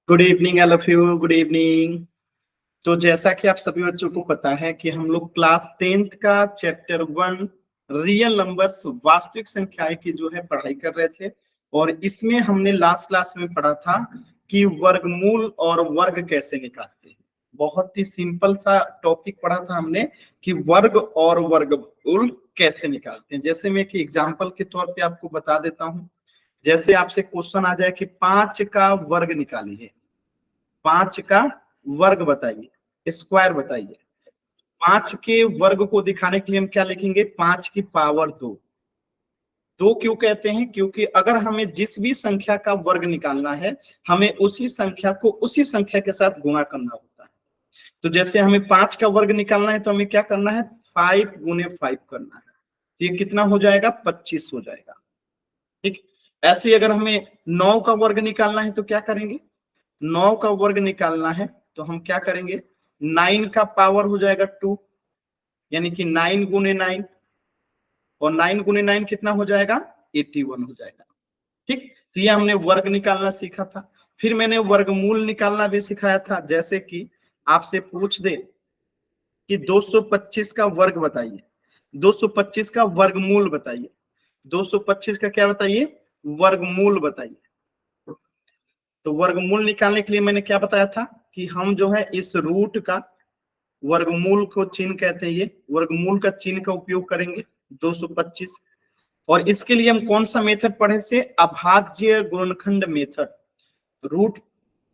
Good evening all of you. Good evening. तो जैसा कि आप सभी बच्चों को पता है कि हम लोग क्लास 10th का चैप्टर 1 रियल नंबर्स वास्तविक संख्याएं की जो है पढ़ाई कर रहे थे। और इसमें हमने लास्ट क्लास में पढ़ा था कि वर्गमूल और वर्ग कैसे निकालते हैं। बहुत ही सिंपल सा टॉपिक पढ़ा था हमने कि वर्ग और वर्गमूल कैसे निकालते हैं। जैसे मैं एक एग्जांपल के तौर पे आपको बता देता हूं। जैसे आपसे क्वेश्चन आ जाए कि 5 का वर्ग निकालिए, 5 का वर्ग बताइए, स्क्वायर बताइए। 5 के वर्ग को दिखाने के लिए हम क्या लिखेंगे? 5 की पावर 2। 2 क्यों कहते हैं? क्योंकि अगर हमें जिस भी संख्या का वर्ग निकालना है, हमें उसी संख्या को उसी संख्या के साथ गुणा करना होता है। तो जैसे हमें 5 का वर्ग निकालना है तो हमें क्या करना है? 5 गुने 5 करना है। तो ये कितना हो जाएगा? 25 हो जाएगा। ठीक। ऐसे ही अगर हमें 9 का वर्ग निकालना है तो क्या करेंगे? 9 का वर्ग निकालना है तो हम क्या करेंगे? 9 का पावर हो जाएगा 2, यानी कि 9 गुने 9, और 9 गुने 9 कितना हो जाएगा? 81 हो जाएगा। ठीक। तो ये हमने वर्ग निकालना सीखा था। फिर मैंने वर्गमूल निकालना भी सिखाया था। जैसे कि आपसे पूछ दे कि 225 का वर्ग बताइए, 225 का वर्गमूल बताइए, 225 का क्या बताइए? वर्गमूल बताइए। तो वर्गमूल निकालने के लिए मैंने क्या बताया था कि हम जो है इस रूट का वर्गमूल को चिन्ह कहते हैं, ये वर्गमूल का चिन्ह का उपयोग करेंगे 225। और इसके लिए हम कौन सा मेथड पढ़े से? अभाज्य गुणनखंड मेथड। रूट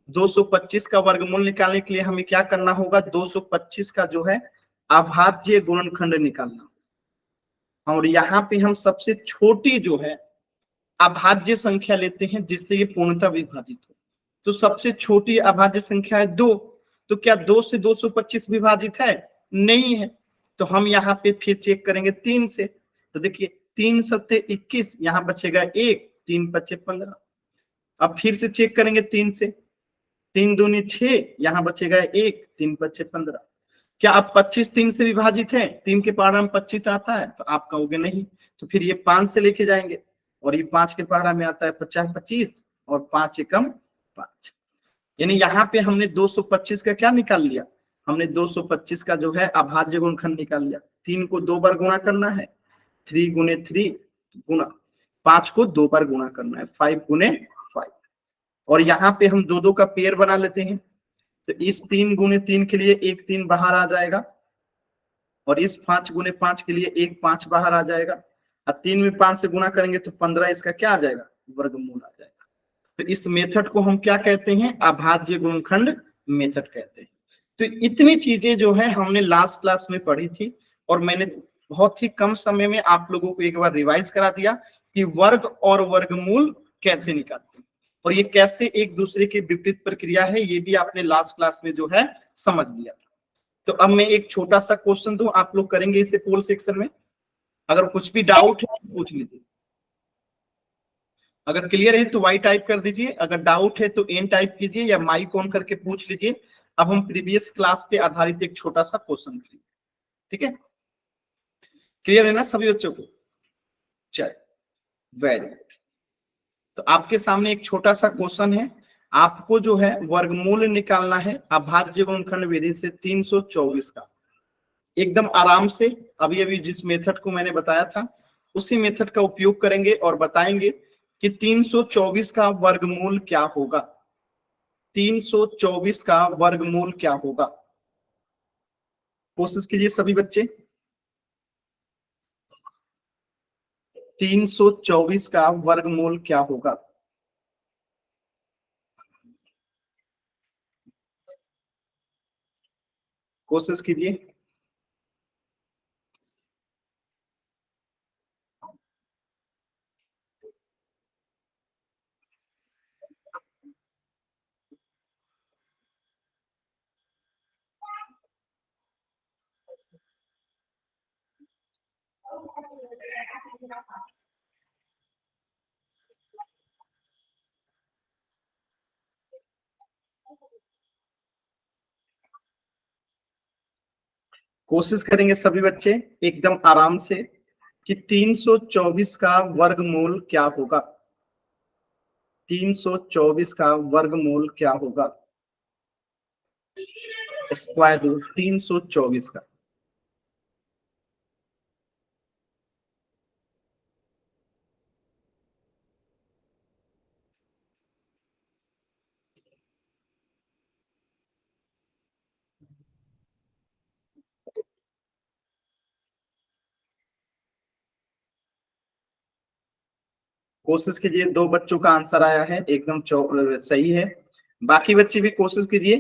225 का वर्गमूल निकालने के लिए हमें क्या करना होगा? 225 का जो है अभाज्य गुणनखंड निकालना। और यहाँ पे हम सबसे छोटी जो है अभाज्य संख्या लेते हैं जिससे ये पूर्णतः विभाजित हो। तो सबसे छोटी अभाज्य संख्या है 2। तो क्या 2 से 225 विभाजित है? नहीं है। तो हम यहाँ पे फिर चेक करेंगे 3 से। तो देखिए 3 सत्ते 21, यहाँ बचेगा 1, 3 पच्चे 15। अब फिर से चेक करेंगे 3 से, 3 दूनी 6, यहाँ बचेगा 1, 3 पच्चे 15। क्या अब 25 3 से विभाजित है? 3 के पहाड़ा में 25 आता है? तो आप कहोगे नहीं। तो फिर ये 5 से लेके जाएंगे, और ये 5 के पहाड़ा में आता है 50 25, और 5 एकम 5। यानी यहाँ पे हमने 225 का क्या निकाल लिया? हमने 225 का जो है अभाज्य गुणनखंड निकाल लिया। 3 को 2 बार गुणा करना है, 3 गुने 3 गुणा 5 को 2 बार गुणा करना है, 5 गुने 5। और यहाँ पे हम 2 2 का पेयर बना लेते हैं। तो इस 3 गुने 3 के लिए एक 3 बाहर आ जाएगा, और इस 5 गुने 5 के लिए एक 5 बाहर आ जाएगा। और 3 में 5 से गुणा करेंगे तो 15, इसका क्या आ जाएगा? वर्गमूल आ जाएगा। तो इस मेथड को हम क्या कहते हैं? अभाज्य गुणनखंड मेथड कहते हैं। तो इतनी चीजें जो है हमने लास्ट क्लास में पढ़ी थी, और मैंने बहुत ही कम समय में आप लोगों को एक बार रिवाइज करा दिया कि वर्ग और वर्गमूल कैसे निकालते हैं, और ये कैसे एक दूसरे के विपरीत प्रक्रिया है, ये भी आपने लास्ट क्लास में जो है समझ लिया था। तो अब मैं एक छोटा सा क्वेश्चन दूं, आप लोग करेंगे इसे पोल सेक्शन में। अगर कुछ भी डाउट है तो पूछ लीजिए। अगर क्लियर है तो वाई टाइप कर दीजिए, अगर डाउट है तो एन टाइप कीजिए, या माइक ऑन करके पूछ लीजिए। अब हम प्रीवियस क्लास पे आधारित एक छोटा सा क्वेश्चन करेंगे। ठीक है? क्लियर है ना सभी बच्चों को? चलिए, वेरी गुड। तो आपके सामने एक छोटा सा क्वेश्चन है। आपको जो है वर्गमूल निकालना है अभाज्य गुणनखंड विधि से 324 का। एकदम आराम से अभी अभी जिस मेथड को मैंने बताया था उसी मेथड का उपयोग करेंगे और बताएंगे कि 324 का वर्गमूल क्या होगा। 324 का वर्गमूल क्या होगा? कोशिश कीजिए सभी बच्चे। 324 का वर्गमूल क्या होगा? कोशिश कीजिए। कोशिश करेंगे सभी बच्चे एकदम आराम से कि 324 का वर्गमूल क्या होगा। 324 का वर्गमूल क्या होगा? स्क्वायर रूट 324 का। कोशिश कीजिए, 2 बच्चों का आंसर आया है, एकदम सही है। बाकी बच्चे भी कोशिश कीजिए।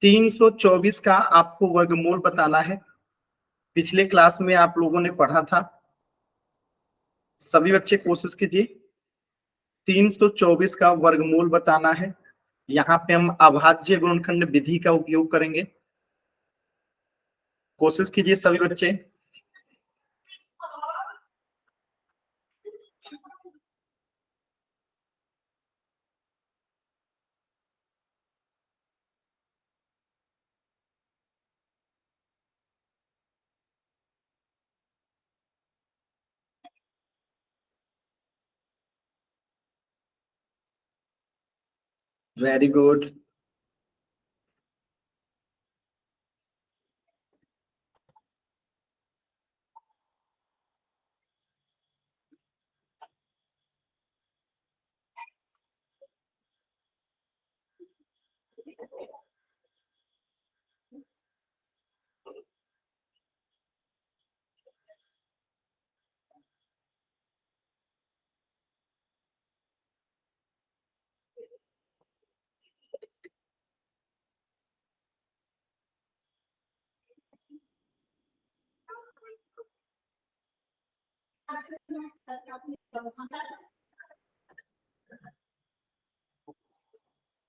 324 का आपको वर्गमूल बताना है। पिछले क्लास में आप लोगों ने पढ़ा था। सभी बच्चे कोशिश कीजिए, 324 का वर्गमूल बताना है। यहाँ पे हम अभाज्य गुणनखंड विधि का उपयोग करेंगे। कोशिश कीजिए सभी बच्चे। Very good.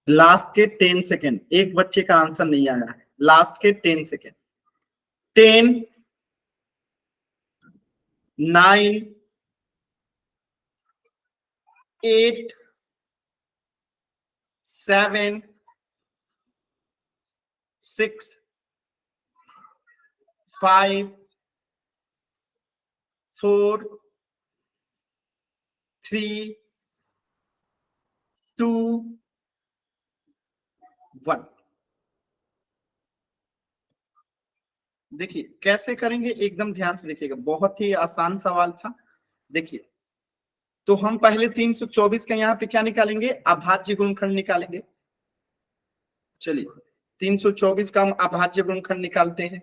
लास्ट के 10 सेकेंड, एक बच्चे का आंसर नहीं आया है। लास्ट के 10 सेकेंड। 10, 9, 8, 7, 6, 5, 4, 3, 2, 1। देखिए कैसे करेंगे, एकदम ध्यान से देखिएगा, बहुत ही आसान सवाल था। देखिए, तो हम पहले 324 का यहाँ पे क्या निकालेंगे? अभाज्य गुणनखंड निकालेंगे। चलिए, 324 का हम अभाज्य गुणनखंड निकालते हैं।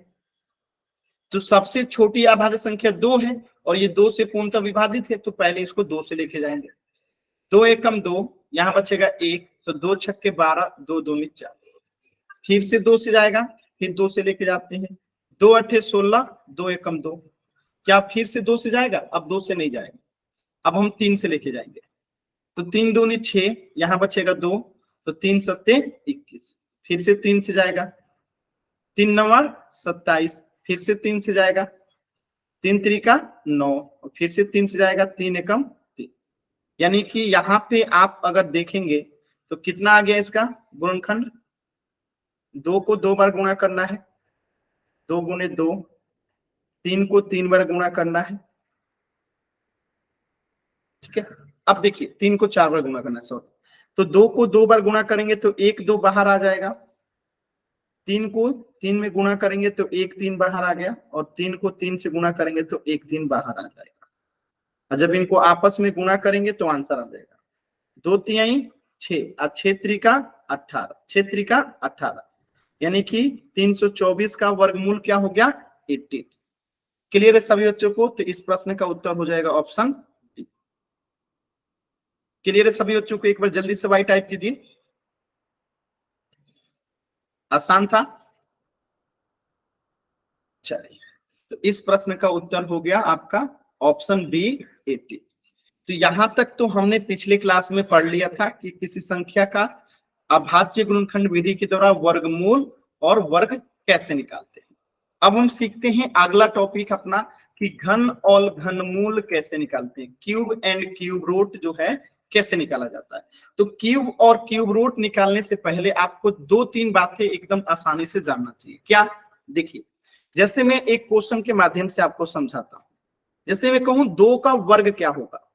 तो सबसे छोटी अभाज्य संख्या 2 है और ये 2 से पूर्णतः विभाजित है, तो पहले इसको 2 से लेके जाएंगे। 2 एकम 2, यहाँ बचेगा 1, तो 2 छक्के 12, 2 दूनी 4। फिर से 2 से जाएगा, फिर 2 से लेके जाते हैं। 2 अट्ठे 16, 2 एकम 2। क्या फिर से 2 से जाएगा? अब 2 से नहीं जाएगा, अब हम 3 से लेके जाएंगे। तो 3 दूनी 6, यहाँ बचेगा 2, तो 3 सत्ते 21। फिर से 3 से जाएगा, 3 नवा 27, फिर से 3 से जाएगा, 3 त्रिका 9, और फिर से 3 से जाएगा, 3 एकम 3। यानी कि यहाँ पे आप अगर देखेंगे तो कितना आ गया इसका गुणनखंड? 2 को 2 बार गुणा करना है, 2 गुणे 2। 3 को 3 बार गुणा करना है, ठीक है। अब देखिए 3 को 4 बार गुणा करना है, सॉरी। तो 2 को 2 बार गुणा करेंगे तो 1 2 बाहर आ जाएगा। 3 को 3 में गुणा करेंगे तो 1 3 बाहर आ गया, और 3 को 3 से गुणा करेंगे तो 1 3 बाहर आ जाएगा। और जब इनको आपस में गुणा करेंगे तो आंसर आ जाएगा 2 तिहाई 6, और 6 त्रिका 18, 6 त्रिका 18। यानी कि 324 का वर्गमूल क्या हो गया? 80। क्लियर है सभी बच्चों को? तो इस प्रश्न का उत्तर हो जाएगा ऑप्शन डी। क्लियर है सभी बच्चों को? एक बार जल्दी से वाई टाइप कीजिए। आसान था। चलिए, तो इस प्रश्न का उत्तर हो गया आपका ऑप्शन बी 80। तो यहां तक तो हमने पिछले क्लास में पढ़ लिया था कि किसी संख्या का अभाज्य गुणनखंड विधि के द्वारा वर्गमूल और वर्ग कैसे निकालते हैं। अब हम सीखते हैं अगला टॉपिक अपना कि घन और घनमूल कैसे निकालते हैं। क्यूब एंड क्यूब रूट जो है कैसे निकाला जाता है। तो क्यूब और क्यूब रूट निकालने से पहले आपको 2-3 बातें एकदम आसानी से जानना चाहिए। क्या? देखिए, जैसे मैं एक क्वेश्चन के माध्यम से आपको समझाता हूं। जैसे मैं कहूं 2 का वर्ग क्या होगा,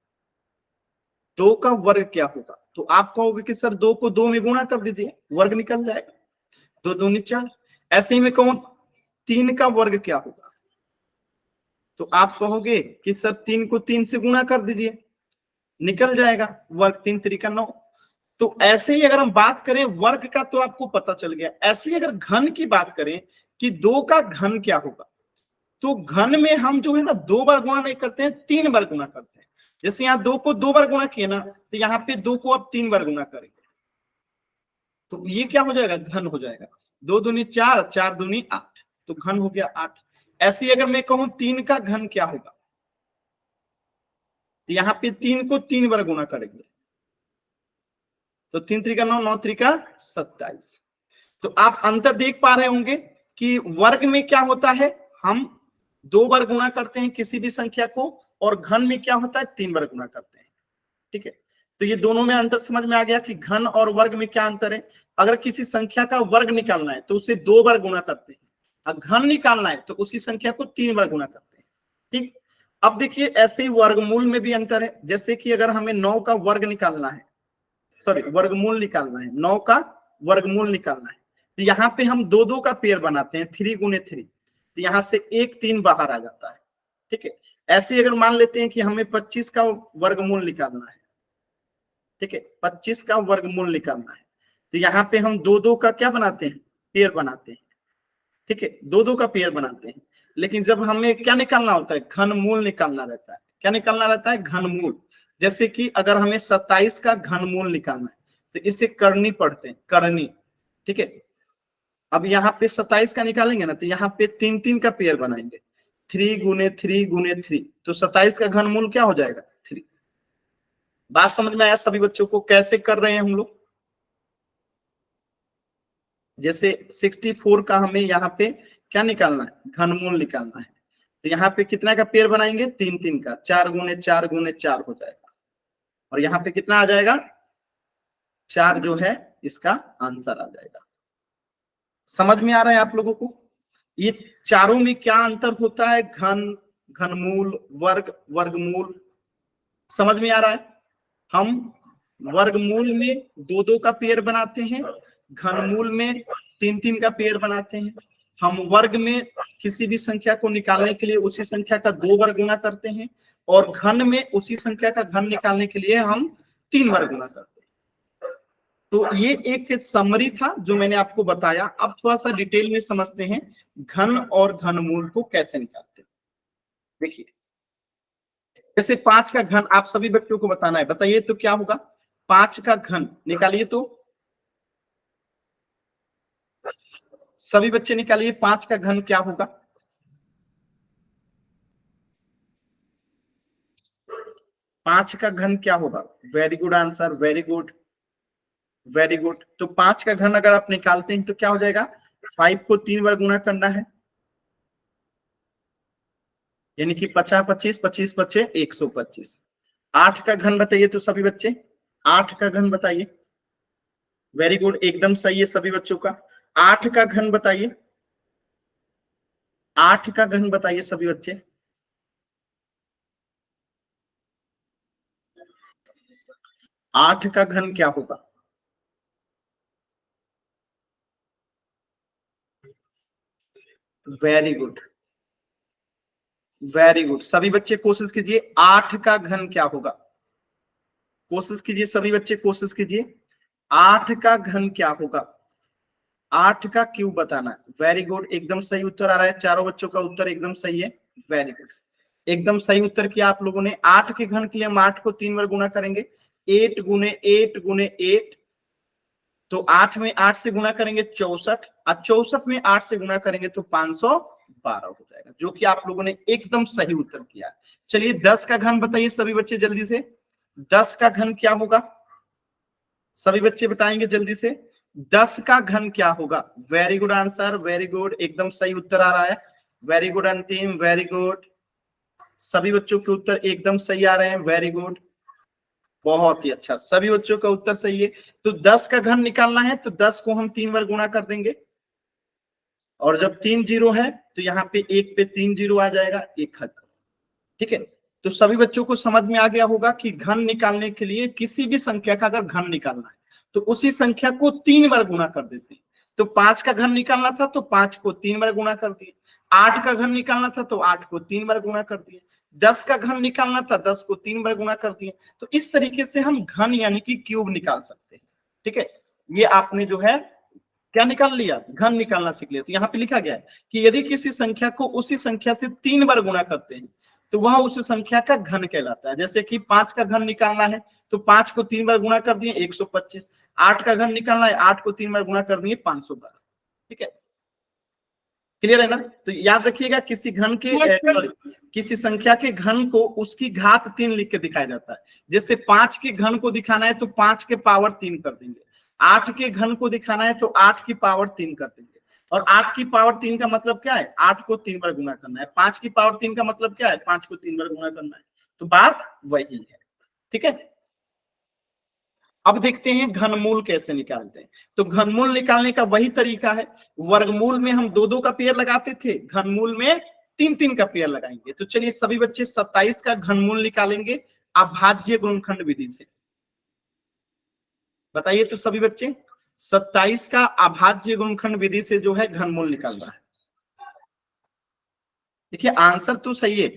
2 का वर्ग क्या होगा? तो आप कहोगे कि सर 2 को 2 में गुणा कर दीजिए, वर्ग निकल जाएगा, 2 दूनी 4। ऐसे ही मैं कहूं 3 का वर्ग क्या होगा? तो आप कहोगे कि सर 3 को 3 से गुणा कर दीजिए, निकल जाएगा, वर्ग 3 त्रिका 9। तो ऐसे ही अगर हम बात करें वर्ग का तो आपको पता चल गया। ऐसे ही अगर घन की बात करें कि 2 का घन क्या होगा, तो घन में हम जो है ना 2 बार गुणा नहीं करते हैं, 3 बार गुणा करते हैं। जैसे यहाँ 2 को 2 बार गुणा किए ना, तो यहाँ पे 2 को अब 3 बार गुणा करेंगे, तो ये क्या हो जाएगा? घन हो जाएगा। 2 दूनी 4, 4 दूनी 8, तो घन हो गया 8। ऐसे ही अगर मैं कहूं 3 का घन क्या होगा, तो यहाँ पे 3 को 3 बार गुणा करेंगे, तो 3 त्रिका 9, 9 त्रिका 27। तो आप अंतर देख पा रहे होंगे कि वर्ग में क्या होता है, हम 2 बार गुणा करते हैं किसी भी संख्या को, और घन में क्या होता है, 3 बार गुणा करते हैं। ठीक है, तो ये दोनों में अंतर समझ में आ गया कि घन और वर्ग में क्या अंतर है। अगर किसी संख्या का वर्ग निकालना है तो उसे 2 बार गुणा करते हैं, और घन निकालना है तो उसी संख्या को 3 बार गुणा करते हैं। ठीक, अब देखिए ऐसे ही वर्गमूल में भी अंतर है। जैसे कि अगर हमें 9 का वर्ग निकालना है, सॉरी वर्गमूल निकालना है, 9 का वर्गमूल निकालना है, तो यहाँ पे हम 2 का पेयर बनाते हैं, 3 गुने 3, तो यहाँ से 1 3 बाहर आ जाता है। ठीक है, ऐसे ही अगर मान लेते हैं कि हमें 25 का वर्गमूल निकालना है, ठीक है, 25 का वर्गमूल निकालना है, तो यहाँ पे हम 2 का क्या बनाते हैं, पेयर बनाते हैं। ठीक है, 2 का पेयर बनाते हैं। लेकिन जब हमें क्या निकालना होता है, घनमूल निकालना रहता है। क्या निकालना रहता है? घनमूल। जैसे कि अगर हमें 27 का घनमूल निकालना है तो इसे करनी पढ़ते हैं, करनी। ठीक है, अब यहाँ पे 27 का निकालेंगे ना, तो यहाँ पे 3 3 का पेयर बनाएंगे, 3 गुने 3 गुने 3, तो 27 का घनमूल क्या हो जाएगा? 3। बात समझ में आया सभी बच्चों को? कैसे कर रहे हैं हम लोग? जैसे 64 का हमें यहाँ पे क्या निकालना है, घनमूल निकालना है, तो यहाँ पे कितना का पेयर बनाएंगे? 3 3 का, 4 गुने 4 गुने 4 हो जाएगा, और यहाँ पे कितना आ जाएगा? 4 जो है इसका आंसर आ जाएगा। समझ में आ रहा है आप लोगों को? ये चारों में क्या अंतर होता है? घन, घनमूल, वर्ग, वर्गमूल। समझ में आ रहा है? हम वर्गमूल में 2 का पेयर बनाते हैं, घनमूल में 3 3 का पेयर बनाते हैं। हम वर्ग में किसी भी संख्या को निकालने के लिए उसी संख्या का 2 बार गुणा करते हैं, और घन में उसी संख्या का घन निकालने के लिए हम 3 बार गुणा करते हैं। तो ये एक समरी था जो मैंने आपको बताया। अब थोड़ा सा डिटेल में समझते हैं घन और घनमूल को कैसे निकालते हैं। देखिए, जैसे 5 का घन आप सभी बच्चों को बताना है, बताइए तो क्या होगा? 5 का घन निकालिए, तो सभी बच्चे निकालिए, 5 का घन क्या होगा? 5 का घन क्या होगा? Very good answer, very good, very good. तो 5 का घन अगर आप निकालते हैं तो क्या हो जाएगा? 5 को 3 बार गुणा करना है, यानी कि 50 25 25 बचे 125। 8 का घन बताइए तो सभी बच्चे, 8 का घन बताइए। वेरी गुड, एकदम सही है सभी बच्चों का। 8 का घन बताइए, 8 का घन बताइए सभी बच्चे। 8 का घन क्या होगा? Very good, very good. सभी बच्चे कोशिश कीजिए, 8 का घन क्या होगा? कोशिश कीजिए सभी बच्चे, कोशिश कीजिए, 8 का घन क्या होगा? 8 का क्यूब बताना है। वेरी गुड, एकदम सही उत्तर आ रहा है, चारों बच्चों का उत्तर एकदम सही है। वेरी गुड, एकदम सही उत्तर किया आप लोगों ने। 8 के घन के लिए हम 8 को 3 बार गुणा करेंगे, 8 गुने 8 गुने 8, तो 8 में 8 से गुणा करेंगे 64, और 64 में 8 से गुणा करेंगे तो 512 हो जाएगा, जो कि आप लोगों ने एकदम सही उत्तर किया। चलिए 10 का घन बताइए सभी बच्चे जल्दी से। 10 का घन क्या होगा? सभी बच्चे बताएंगे जल्दी से। 10 का घन क्या होगा? Very good answer, very good, एकदम सही उत्तर आ रहा है। वेरी गुड अंतिम, वेरी गुड, सभी बच्चों के उत्तर एकदम सही आ रहे हैं। वेरी गुड, बहुत ही अच्छा, सभी बच्चों का उत्तर सही है। तो 10 का घन निकालना है तो 10 को हम 3 बार गुणा कर देंगे, और जब 3 जीरो है तो यहाँ पे 1 पे 3 जीरो आ जाएगा, 1000। ठीक है, तो सभी बच्चों को समझ में आ गया होगा कि घन निकालने के लिए किसी भी संख्या का अगर घन निकालना है तो उसी संख्या को 3 बार गुणा कर देते हैं। तो 5 का घन निकालना था तो 5 को 3 बार गुणा कर दिए। 8 का घन निकालना था तो 8 को 3 बार गुणा कर दिए। 10 का घन निकालना था 10 को 3 बार गुणा कर दिए। तो इस तरीके से हम घन यानी कि क्यूब निकाल सकते हैं। ठीक है, ये आपने जो है क्या निकाल लिया, घन निकालना सीख लिया। तो यहाँ पे लिखा गया है कि यदि किसी संख्या को उसी संख्या से 3 बार गुणा करते हैं तो वह उस संख्या का घन कहलाता है। जैसे कि 5 का घन निकालना है तो 5 को 3 बार गुणा कर दिए 125। 8 का घन निकालना है 8 को 3 बार गुणा कर दिए 512। ठीक है, क्लियर है ना। तो याद रखिएगा किसी घन के किसी संख्या के घन को उसकी घात 3 लिख के दिखाया जाता है। जैसे 5 के घन को दिखाना है तो 5 के पावर 3 कर देंगे। 8 के घन को दिखाना है तो 8 की पावर 3 कर देंगे। और 8 की पावर 3 का मतलब क्या है, 8 को 3 बार गुणा करना है। 5 की पावर 3 का मतलब क्या है, 5 को 3 बार गुणा करना है। तो बात वही है। ठीक है, अब देखते हैं घनमूल कैसे निकालते हैं। तो घनमूल निकालने का वही तरीका है, वर्गमूल में हम 2-2 का पेयर लगाते थे, घनमूल में 3-3 का पेयर लगाएंगे। तो चलिए सभी बच्चे 27 का घनमूल निकालेंगे अभाज्य गुणनखंड विधि से। बताइए तो सभी बच्चे, 27 का अभाज्य गुणनखंड विधि से जो है घनमूल निकालना है। देखिए आंसर तो सही है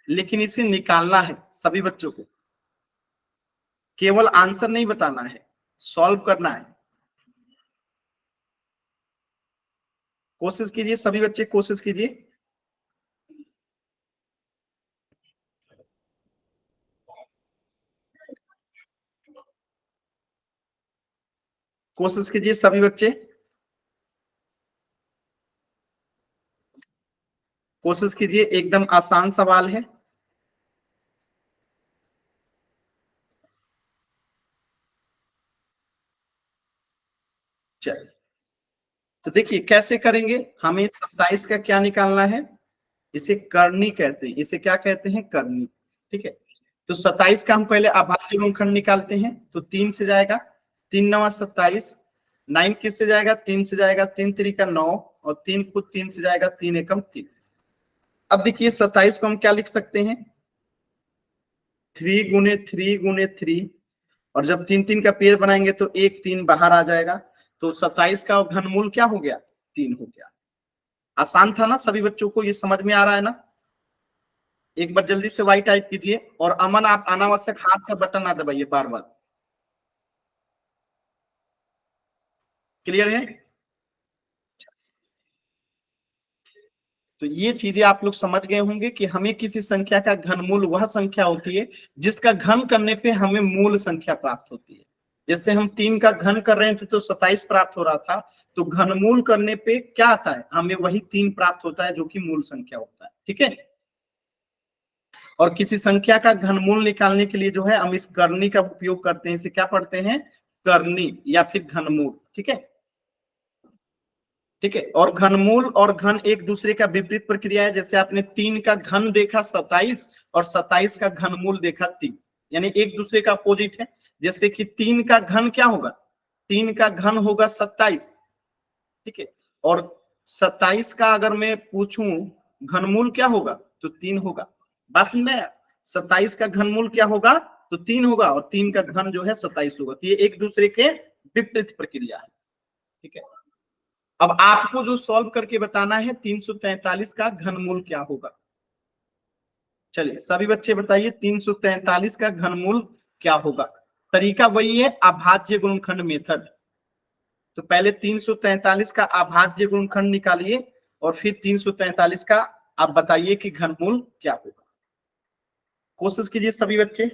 लेकिन इसे निकालना है सभी बच्चों को, केवल आंसर नहीं बताना है, सॉल्व करना है। कोशिश कीजिए सभी बच्चे, कोशिश कीजिए। कोशिश कीजिए सभी बच्चे, कोशिश कीजिए, एकदम आसान सवाल है। चलिए तो देखिए कैसे करेंगे। हमें 27 का क्या निकालना है, इसे करनी कहते हैं। इसे क्या कहते हैं, करनी। ठीक है, तो 27 का हम पहले अभाज्य गुणनखंड निकालते हैं। तो 3 से जाएगा, 3×9 = 27। 9 किससे जाएगा, 3 से जाएगा, 3×3 = 9 और 3 खुद 3 से जाएगा, 3×1 = 3। अब देखिए 27 को हम क्या लिख सकते हैं, 3×3×3। और जब 3-3 का पेयर बनाएंगे तो 1 3 बाहर आ जाएगा। तो 27 का घनमूल क्या हो गया, 3 हो गया। आसान था ना, सभी बच्चों को ये समझ में आ रहा है ना। एक बार जल्दी से वाई टाइप कीजिए। और अमन आप अनावश्यक हाथ का बटन ना दबाइए बार बार। क्लियर है। तो ये चीजें आप लोग समझ गए होंगे कि हमें किसी संख्या का घनमूल वह संख्या होती है जिसका घन करने पे हमें मूल संख्या प्राप्त होती है। जैसे हम 3 का घन कर रहे थे तो 27 प्राप्त हो रहा था। तो घनमूल करने पे क्या आता है, हमें वही 3 प्राप्त होता है जो कि मूल संख्या होता है। ठीक है, और किसी संख्या का घनमूल निकालने के लिए जो है हम इस करनी का उपयोग करते हैं। इसे क्या पढ़ते हैं, करनी या फिर घनमूल। ठीक है, ठीक है। और घनमूल और घन एक दूसरे का विपरीत प्रक्रिया है। जैसे आपने 3 का घन देखा 27 और 27 का घनमूल देखा 3, यानी एक दूसरे का अपोजिट है। जैसे कि 3 का घन क्या होगा, 3 का घन होगा 27। ठीक है, और 27 का अगर मैं पूछूं घनमूल क्या होगा तो 3 होगा। बस में 27 का घनमूल क्या होगा तो 3 होगा और 3 का घन जो है 27 होगा। तो ये एक दूसरे के विपरीत प्रक्रिया है। ठीक है, अब आपको जो सॉल्व करके बताना है 343 का घनमूल क्या होगा। चलिए सभी बच्चे बताइए 343 का घनमूल क्या होगा। तरीका वही है, अभाज्य गुणनखंड मेथड। तो पहले 343 का अभाज्य गुणनखंड निकालिए और फिर 343 का आप बताइए कि घनमूल क्या होगा। कोशिश कीजिए सभी बच्चे।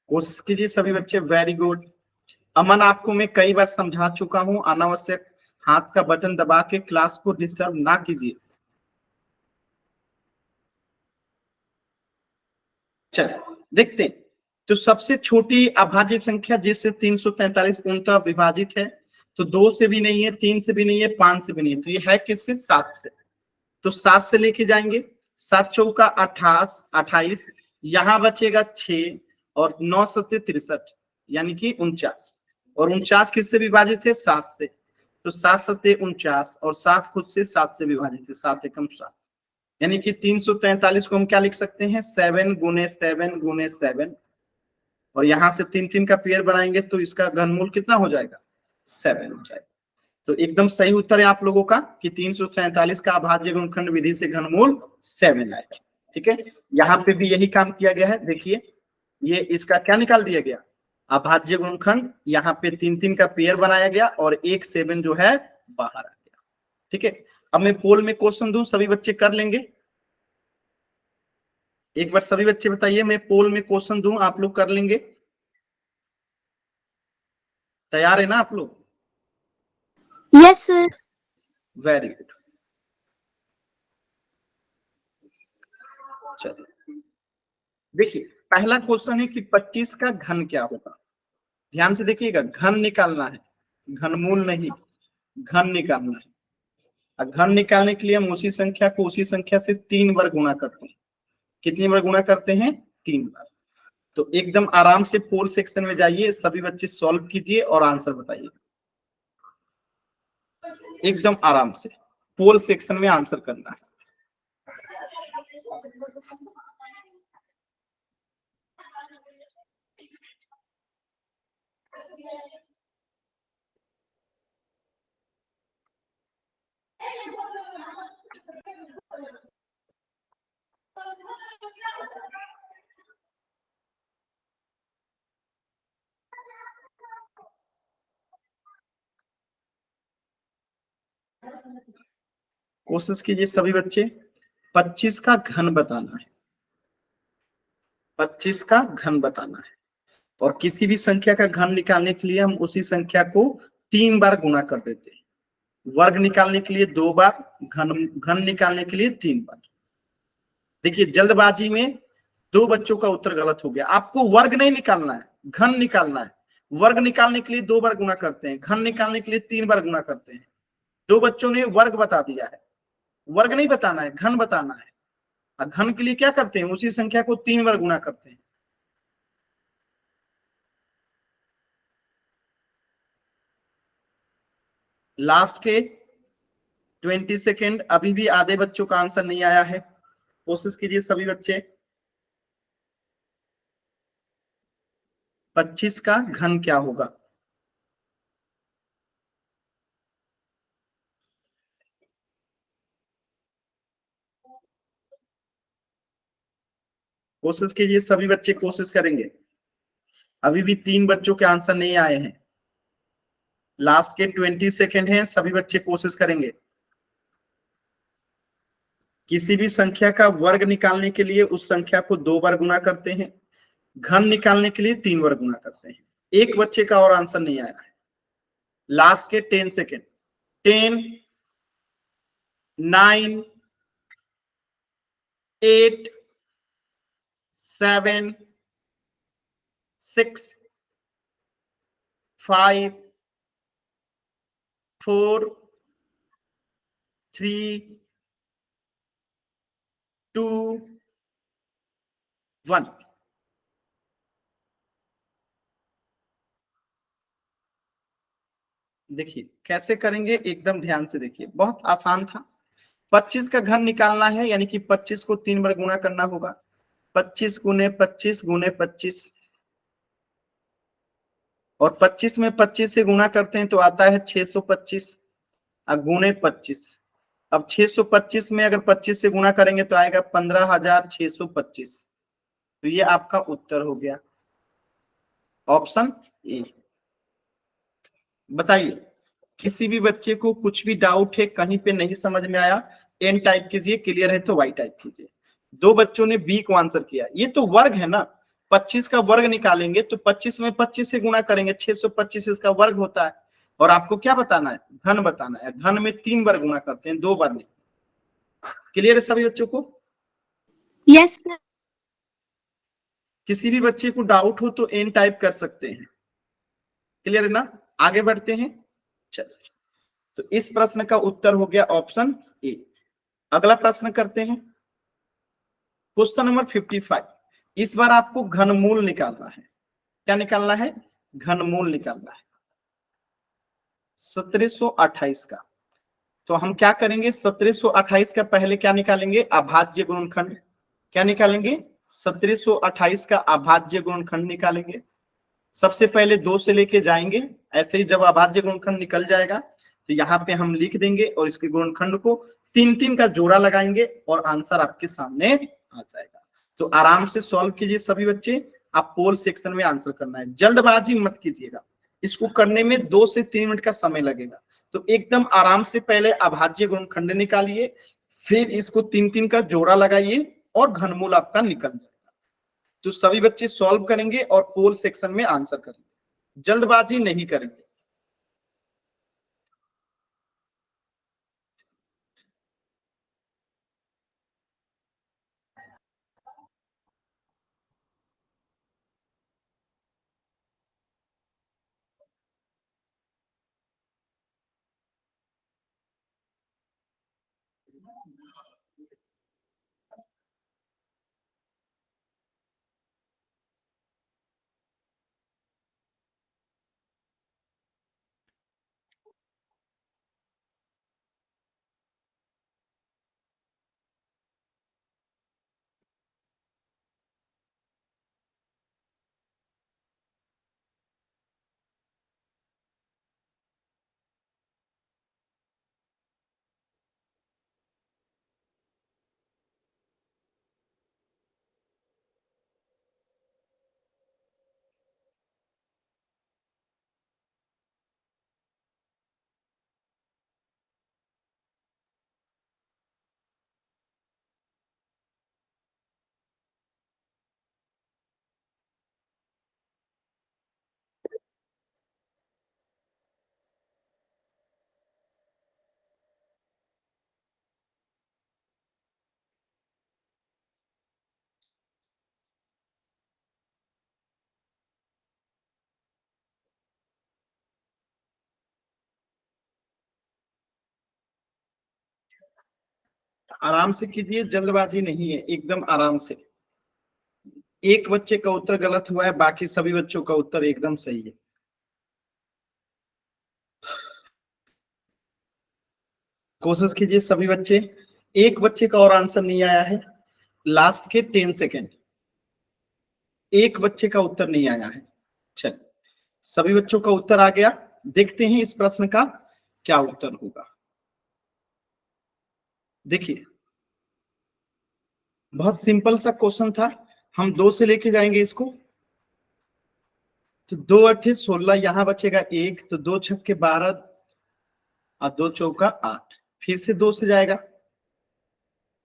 कोशिश कीजिए सभी बच्चे, वेरी गुड। अमन, आपको मैं कई बार समझा चुका हूं, अनावश्यक हाथ का बटन दबा के क्लास को डिस्टर्ब ना कीजिए। चलो देखते हैं। तो सबसे छोटी अभाज्य संख्या जिससे 343 पूर्णतः विभाजित है, तो 2 से भी नहीं है, 3 से भी नहीं है, 5 से भी नहीं है, तो ये है किससे? 7 से। तो 7 से लेके जाएंगे, 7 चौका 28, यहां बचेगा 6 और 9 सत्ते 63, यानी कि 49। और 49 किससे विभाजित है? 7 से। तो 7 सत्ते 49 और 7 खुद से 7 से विभाजित है, 7 एकम 7, यानी कि 343 को हम क्या लिख सकते हैं? 7 गुने 7 गुने 7, और यहां से 3 3 का पेयर बनाएंगे तो इसका घनमूल कितना हो जाएगा? 7 हो जाएगा। तो एकदम सही उत्तर है आप लोगों का कि 343 का अभाज्य गुणनखंड विधि से घनमूल 7 आएगा। ठीक है, यहाँ पे भी यही काम किया गया है। देखिए, ये इसका क्या निकाल दिया गया? अभाज्य गुणनखंड। यहाँ पे 3 3 का पेयर बनाया गया और एक 7 जो है बाहर आ गया। ठीक है, अब मैं पोल में क्वेश्चन दूं, सभी बच्चे कर लेंगे? एक बार सभी बच्चे बताइए, मैं पोल में क्वेश्चन दूं, आप लोग कर लेंगे? तैयार है ना आप लोग? Yes sir. Very good. चलिए देखिए, पहला क्वेश्चन है कि 25 का घन क्या होगा। ध्यान से देखिएगा, घन निकालना है, घनमूल नहीं, घन निकालना है। और घन निकालने के लिए हम उसी संख्या को उसी संख्या से 3 बार गुणा करते हैं। कितनी बार गुणा करते हैं? 3 बार। तो एकदम आराम से पोल सेक्शन में जाइए, सभी बच्चे सॉल्व कीजिए और आंसर बताइए। एकदम आराम से पोल सेक्शन में आंसर करना है। कोशिश कीजिए सभी बच्चे, 25 का घन बताना है, 25 का घन बताना है। और किसी भी संख्या का घन निकालने के लिए हम उसी संख्या को 3 बार गुणा कर देते हैं। वर्ग निकालने के लिए 2 बार, घन घन निकालने के लिए 3 बार। देखिए, जल्दबाजी में 2 बच्चों का उत्तर गलत हो गया। आपको वर्ग नहीं निकालना है, घन निकालना है। वर्ग निकालने के लिए 2 बार गुणा करते हैं, घन निकालने के लिए 3 बार गुणा करते हैं। 2 बच्चों ने वर्ग बता दिया है, वर्ग नहीं बताना है, घन बताना है। और घन के लिए क्या करते हैं? उसी संख्या को 3 बार गुणा करते हैं। लास्ट के 20 सेकेंड, अभी भी आधे बच्चों का आंसर नहीं आया है। कोशिश कीजिए सभी बच्चे, 25 का घन क्या होगा? कोशिश कीजिए सभी बच्चे, कोशिश करेंगे। अभी भी 3 बच्चों के आंसर नहीं आए हैं। लास्ट के 20 सेकेंड हैं, सभी बच्चे कोशिश करेंगे। किसी भी संख्या का वर्ग निकालने के लिए उस संख्या को 2 बार गुणा करते हैं, घन निकालने के लिए 3 बार गुणा करते हैं। एक बच्चे का और आंसर नहीं आया है। लास्ट के 10 सेकेंड, 10, 9, 8, 7, 6, 5, 4, 3, 2, 1। देखिए कैसे करेंगे, एकदम ध्यान से देखिए, बहुत आसान था। 25 का घन निकालना है, यानी कि 25 को 3 बार गुणा करना होगा। 25 गुने 25 गुने 25, और 25 में 25 से गुणा करते हैं तो आता है 625 गुने 25। अब 625 में अगर 25 से गुणा करेंगे तो आएगा 15,625। तो ये आपका उत्तर हो गया, ऑप्शन ए। बताइए, किसी भी बच्चे को कुछ भी डाउट है, कहीं पे नहीं समझ में आया, एन टाइप कीजिए, क्लियर है तो वाई टाइप कीजिए। दो बच्चों ने बी को आंसर किया, ये तो वर्ग है ना, 25 का वर्ग निकालेंगे तो 25 में 25 से गुणा करेंगे, 625 इसका वर्ग होता है। और आपको क्या बताना है, घन बताना है। घन में 3 बार गुणा करते हैं, 2 बार नहीं। क्लियर है सभी बच्चों को? Yes sir. किसी भी बच्चे को डाउट हो तो एन टाइप कर सकते हैं। क्लियर है ना? आगे बढ़ते हैं। चलो, तो इस प्रश्न का उत्तर हो गया ऑप्शन ए। अगला प्रश्न करते हैं, क्वेश्चन नंबर 55। इस बार आपको घनमूल निकालना है। क्या निकालना है? घनमूल निकालना है 1728 का। तो हम क्या करेंगे, 1728 का पहले क्या निकालेंगे, अभाज्य गुणनखंड। क्या निकालेंगे? 1728 का अभाज्य गुणनखंड निकालेंगे। सबसे पहले 2 से लेके जाएंगे, ऐसे ही जब अभाज्य गुणनखंड निकल जाएगा तो यहाँ पे हम लिख देंगे और इसके गुणनखंड को 3-3 का जोड़ा लगाएंगे और आंसर आपके सामने आ जाएगा। तो आराम से सॉल्व कीजिए सभी बच्चे, आप पोल सेक्शन में आंसर करना है, जल्दबाजी मत कीजिएगा। इसको करने में 2 से 3 मिनट का समय लगेगा। तो एकदम आराम से पहले अभाज्य गुणनखंड निकालिए, फिर इसको 3-3 का जोड़ा लगाइए और घनमूल आपका निकल जाएगा। तो सभी बच्चे सॉल्व करेंगे और पोल सेक्शन में आंसर करेंगे, जल्दबाजी नहीं करेंगे। आराम से कीजिए, जल्दबाजी नहीं है, एकदम आराम से। एक बच्चे का उत्तर गलत हुआ है, बाकी सभी बच्चों का उत्तर एकदम सही है। कोशिश कीजिए सभी बच्चे। एक बच्चे का और आंसर नहीं आया है, लास्ट के 10 सेकेंड। एक बच्चे का उत्तर नहीं आया है। चल, सभी बच्चों का उत्तर आ गया। देखते हैं इस प्रश्न का क्या उत्तर होगा। देखिए, बहुत सिंपल सा क्वेश्चन था। हम 2 से लेके जाएंगे इसको, तो 2 8 16, यहां बचेगा 1, तो 2 छक्के 12 और 2 चौका 8। फिर से 2 से जाएगा,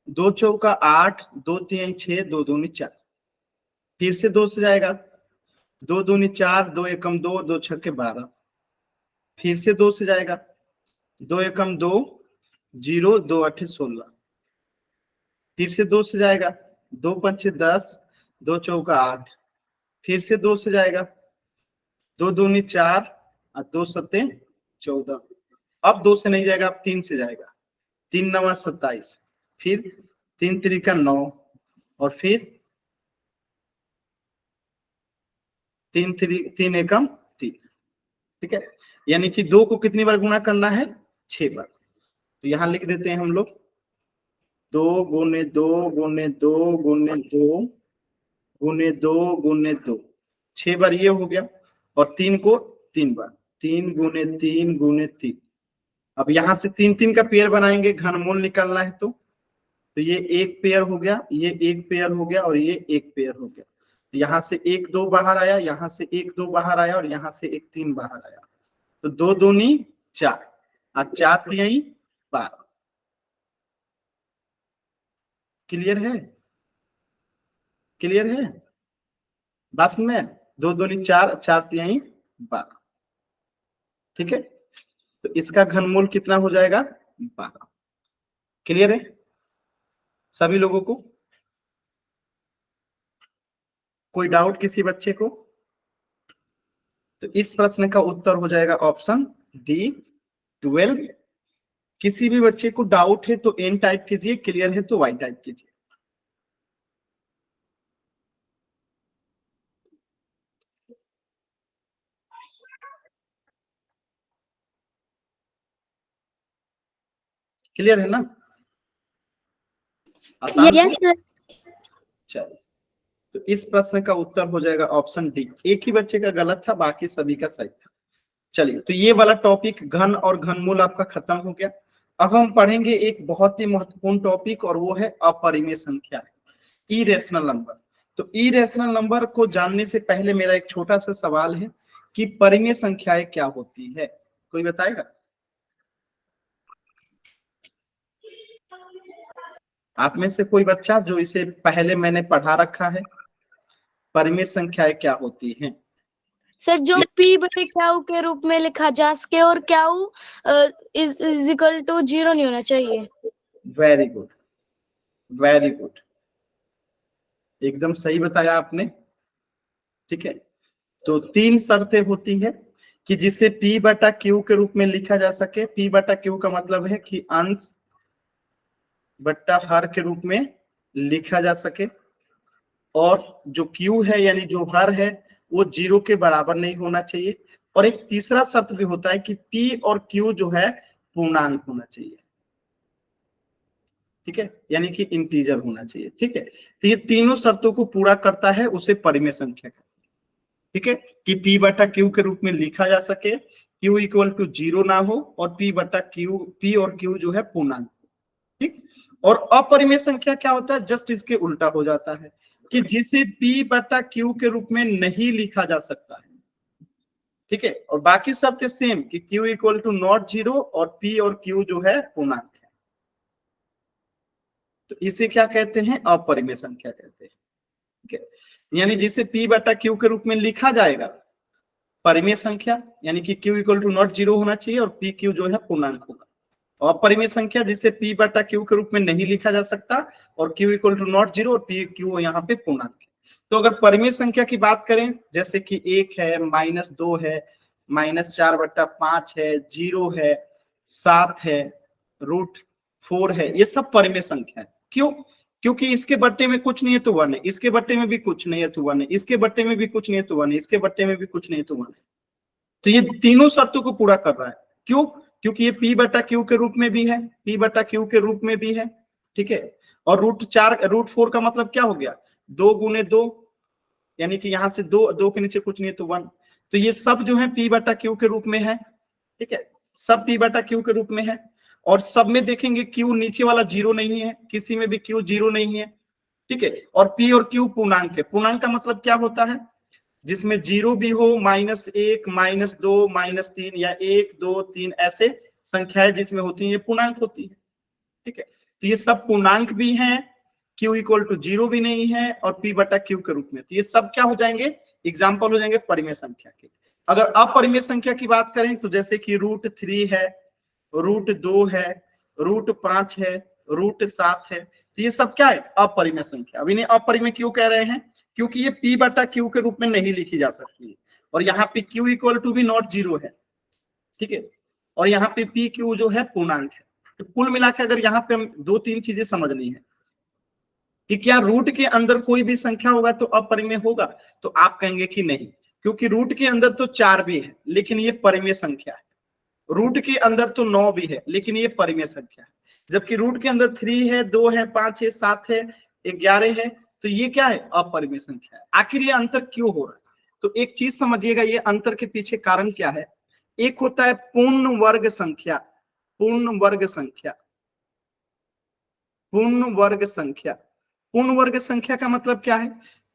2 चौका 8, 2 3 6, 2 दूनी 4। फिर से 2 से जाएगा, 2 दूनी 4, 2 एकम 2, 2 छक्के 12। फिर से 2 से जाएगा, 2 एकम 2, 0, 2 8 16। फिर से 2 से जाएगा, 2 पंचे 10, 2 चौका 8। फिर से 2 से जाएगा, 2 दूनी 4 और 2 सत्ते 14। अब 2 से नहीं जाएगा, अब 3 से जाएगा, 3 9 27। फिर 3 3 9 और फिर 3 3 एकम 3। ठीक है, यानी कि 2 को कितनी बार गुणा करना है, 6 बार। तो यहां लिख देते हैं हम लोग, 2 गुने 2 गुने 2 गुने 2 गुने 2 गुने 2, 6 बार ये हो गया। और 3 को 3 बार, 3 गुने 3 गुने 3। अब यहां से 3-3 का पेयर बनाएंगे, घनमूल निकालना है। तो ये एक पेयर हो गया, ये एक पेयर हो गया और ये एक पेयर हो गया। तो यहाँ से 1 2 बाहर आया, यहाँ से 1 2 बाहर आया और यहाँ से 1 3 बाहर आया। तो 2 दूनी 4 और 4 तिहाई 12। क्लियर है? क्लियर है बस में? 2 दूनी 4, 4 तिहाई 12। ठीक है, तो इसका घनमूल कितना हो जाएगा? 12। क्लियर है सभी लोगों को? कोई डाउट किसी बच्चे को? तो इस प्रश्न का उत्तर हो जाएगा ऑप्शन डी 12। किसी भी बच्चे को डाउट है तो एन टाइप कीजिए, क्लियर है तो वाई टाइप कीजिए। क्लियर है ना? आसान Yes, है? sir. चलिए, तो इस प्रश्न का उत्तर हो जाएगा ऑप्शन डी। एक ही बच्चे का गलत था, बाकी सभी का सही था। चलिए, तो ये वाला टॉपिक घन और घनमूल आपका खत्म हो गया। अब हम पढ़ेंगे एक बहुत ही महत्वपूर्ण टॉपिक, और वो है अपरिमेय संख्या, इरेशनल नंबर। तो इरेशनल नंबर को जानने से पहले मेरा एक छोटा सा सवाल है कि परिमेय संख्याएं क्या होती है? कोई बताएगा? आप में से कोई बच्चा जो इसे पहले मैंने पढ़ा रखा है, परिमेय संख्याएं क्या होती हैं? सर, जो p बटे क्यू के रूप में लिखा जा सके और क्यू इज इक्वल टू 0 नहीं होना चाहिए। वेरी गुड, वेरी गुड, एकदम सही बताया आपने। ठीक है, तो 3 शर्तें होती है कि जिसे p बटा क्यू के रूप में लिखा जा सके। p बटा क्यू का मतलब है कि अंश बट्टा हर के रूप में लिखा जा सके, और जो q है यानी जो हर है वो 0 के बराबर नहीं होना चाहिए। और एक तीसरा शर्त भी होता है कि p और q जो है पूर्णांक होना चाहिए। ठीक है, यानी कि इंटीजर होना चाहिए। ठीक है, तो ये तीनों शर्तों को पूरा करता है, उसे परिमेय संख्या कहते हैं। ठीक है, कि p बटा क्यू के रूप में लिखा जा सके, q इक्वल टू 0 ना हो, और p बटा क्यू, p और q जो है पूर्णांक। ठीक, और अपरिमेय संख्या क्या होता है? जस्ट इसके उल्टा हो जाता है कि जिसे p बटा q के रूप में नहीं लिखा जा सकता है। ठीक है, और बाकी शर्तें सेम कि q इक्वल टू नॉट 0 और p और q जो है पूर्णांक है। तो इसे क्या कहते हैं? अपरिमेय संख्या कहते हैं। ठीक है, यानी जिसे p बटा q के रूप में लिखा जाएगा परिमेय संख्या, यानी कि q इक्वल टू नॉट 0 होना चाहिए और p q जो है पूर्णांक होगा। और अपरिमेय संख्या जिसे p बटा q के रूप में नहीं लिखा जा सकता, और q इक्वल टू नॉट 0 और p q यहाँ पे पूर्णांक है। तो अगर परिमेय संख्या की बात करें, जैसे कि 1 है, -2 है, -4/5 है, 0 है, 7 है, √4 है, ये सब परिमेय संख्या है। क्यों? क्योंकि इसके बट्टे में कुछ नहीं है तो 1 है, इसके बट्टे में भी कुछ नहीं है तो 1 है, इसके बट्टे में भी कुछ नहीं है तो 1 है, इसके बट्टे में भी कुछ नहीं है तो 1 है। तो ये तीनों शर्तों को पूरा कर रहा है। क्यों? क्योंकि ये p बटा क्यू के रूप में भी है, p बटा क्यू के रूप में भी है। ठीक है, और √4 का मतलब क्या हो गया? 2 गुने 2, यानी कि यहाँ से 2 के नीचे कुछ नहीं है तो 1। तो ये सब जो है p बटा क्यू के रूप में है। ठीक है, सब p बटा क्यू के रूप में है, और सब में देखेंगे q नीचे वाला 0 नहीं है, किसी में भी q 0 नहीं है। ठीक है, और p और q पूर्णांक है। पूर्णांक का मतलब क्या होता है? जिसमें 0 भी हो, -1, -2, -3 या 1, 2, 3 ऐसे संख्याएं जिसमें होती हैं, ये पूर्णांक होती है। ठीक है, तो ये सब पूर्णांक भी हैं, q इक्वल टू 0 भी नहीं है, और p बटा q के रूप में। तो ये सब क्या हो जाएंगे? एग्जाम्पल हो जाएंगे परिमेय संख्या के। अगर अपरिमेय संख्या की बात करें तो जैसे कि √3 है, √2 है, √5 है, √7 है, तो ये सब क्या है? अपरिमेय संख्या। अब इन्हें अपरिमेय क्यों कह रहे हैं? क्योंकि ये p बटा q के रूप में नहीं लिखी जा सकती है, और यहाँ पे q इक्वल टू भी नॉट 0 है। ठीक है, और यहाँ पे p q जो है पूर्णांक है। तो कुल मिलाकर अगर यहाँ पे हम 2-3 चीजें समझनी है कि क्या रूट के अंदर कोई भी संख्या होगा तो अपरिमेय होगा, तो आप कहेंगे कि नहीं, क्योंकि रूट के अंदर तो 4 भी है लेकिन ये परिमेय संख्या है। रूट के अंदर तो 9 भी है लेकिन ये परिमेय संख्या है। जबकि रूट के अंदर 3 है, 2 है, 5 है, 7 है, 11 है, तो ये क्या है? अपरिमेय संख्या है। आखिर ये अंतर क्यों हो रहा है? तो एक चीज समझिएगा, ये अंतर के पीछे कारण क्या है। एक होता है पूर्ण वर्ग संख्या, पूर्ण वर्ग संख्या, पूर्ण वर्ग संख्या। पूर्ण वर्ग संख्या का मतलब क्या है?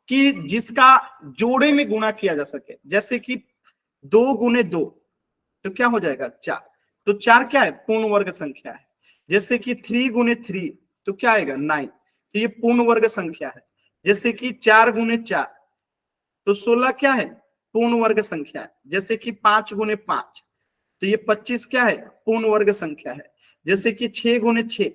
कि जिसका जोड़े में गुणा किया जा सके, जैसे कि 2 गुने 2। तो क्या हो जाएगा 4। तो 4 क्या है, पूर्ण वर्ग संख्या है। जैसे कि 3 गुने 3 तो क्या आएगा 9, तो ये पूर्ण वर्ग संख्या है। जैसे कि 4 गुने 4 तो 16 क्या है, पूर्ण वर्ग संख्या है। जैसे कि 5 गुने 5 तो ये 25 क्या है, पूर्ण वर्ग संख्या है। जैसे कि 6 गुने 6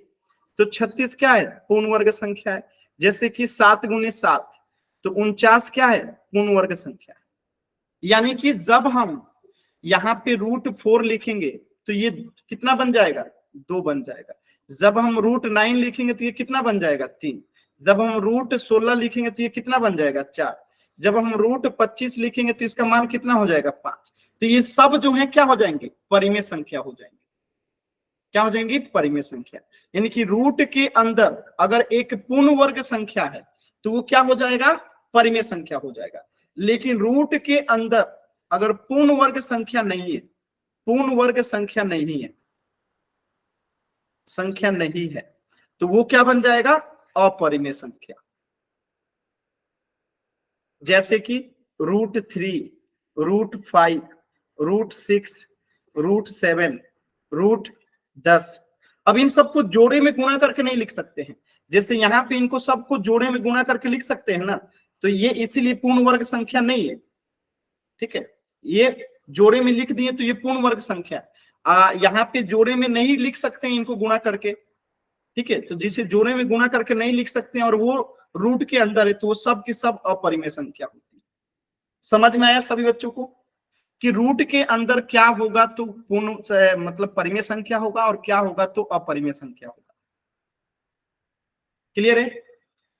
तो 36 क्या है, पूर्ण वर्ग संख्या है। जैसे कि 7 गुने 7 तो 49 क्या है, पूर्ण वर्ग संख्या है। यानी कि जब हम यहाँ पे √4 लिखेंगे तो ये कितना बन जाएगा, 2 बन जाएगा। जब हम √9 लिखेंगे तो ये कितना बन जाएगा, 3। जब हम √16 लिखेंगे तो ये कितना बन जाएगा, 4। जब हम √25 लिखेंगे तो इसका मान कितना हो जाएगा, 5। तो ये सब जो है क्या हो जाएंगे, परिमेय संख्या हो जाएंगे। क्या हो जाएंगी, परिमेय संख्या। यानी कि रूट के अंदर अगर एक पूर्ण वर्ग संख्या है तो वो क्या हो जाएगा, परिमेय संख्या हो जाएगा। लेकिन रूट के अंदर अगर पूर्ण वर्ग संख्या नहीं है, पूर्ण वर्ग संख्या नहीं है, संख्या नहीं है, तो वो क्या बन जाएगा, अपरिमेय संख्या। जैसे कि √3, √5, √6, √7, √10। अब इन सबको जोड़े में गुणा करके नहीं लिख सकते हैं। जैसे यहाँ पे इनको सबको जोड़े में गुणा करके लिख सकते हैं ना, तो ये इसीलिए पूर्ण वर्ग संख्या नहीं है। ठीक है, ये जोड़े में लिख दिए तो ये पूर्ण वर्ग संख्या। यहाँ पे जोड़े में नहीं लिख सकते हैं इनको गुणा करके। ठीक है, तो जिसे जोड़े में गुणा करके नहीं लिख सकते हैं और वो रूट के अंदर है तो वो सब की सब अपरिमेय संख्या होती है। समझ में आया सभी बच्चों को कि रूट के अंदर क्या होगा तो पूर्ण मतलब परिमेय संख्या होगा और क्या होगा तो अपरिमेय संख्या होगा। क्लियर है?